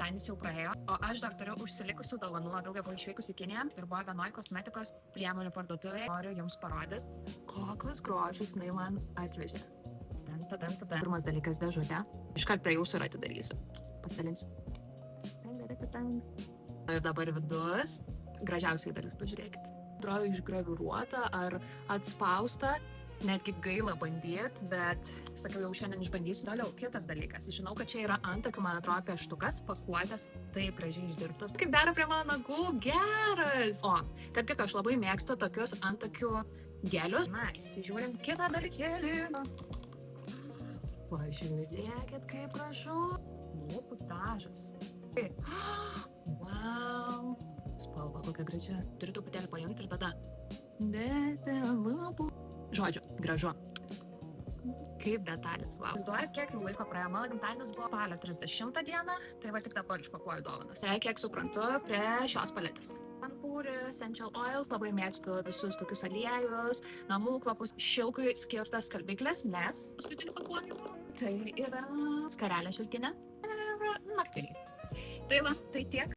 gimtadienis jau praėjo, o aš dar turiu užsilikusių dovanų. Draugė buvo išvykusi į Kiniją ir buvo vienoj kosmetikos priemonių parduotuvėje. Noriu jums parodyti, kokius grožius jinai man atvežė. Pirmas dalykas - dėžutė. Iškart prie jūsų ir atidarysiu. Pasidalinsiu. Ir dabar vidus. Gražiausiai dalis, pažiūrėkit. Atrodo išgraviruota ar atspausta. Netgi gaila bandyti, bet sakiau, jau šiandien išbandysiu toliau. Kitas dalykas. Žinau, kad čia yra antakių, man atrodo, pieštukas, pakuotės taip gražiai išdirbtos. Kaip dera prie mano nagų, geras! O, tarp kitko, aš labai mėgstu tokius antakių gelius. Na, įsižiūrim kitą dalykėlį. Pažiūrėkit, kaip gražu. Lūpų dažas. Wow. Spalva kokia gražia. Turiu truputėlį paimti ir tada. Dėti lūpų. Žodžiu, gražu. Kaip detalės, wow. Įsivaizduojat, kiek jau laiko praėjo. Mano gimtadienis buvo spalio 30 dieną, tai va tik dabar išpakuoju dovanas. Kiek suprantu, prie šios paletės. Pampūri, essential oils, labai mėgstu visus tokius aliejus, namų kvapus, šilkui skirtas skalbiklis, nes paskutinių pakuoju. Tai yra skarelė šilkinė ir naktiniai. Tai va, tai tiek.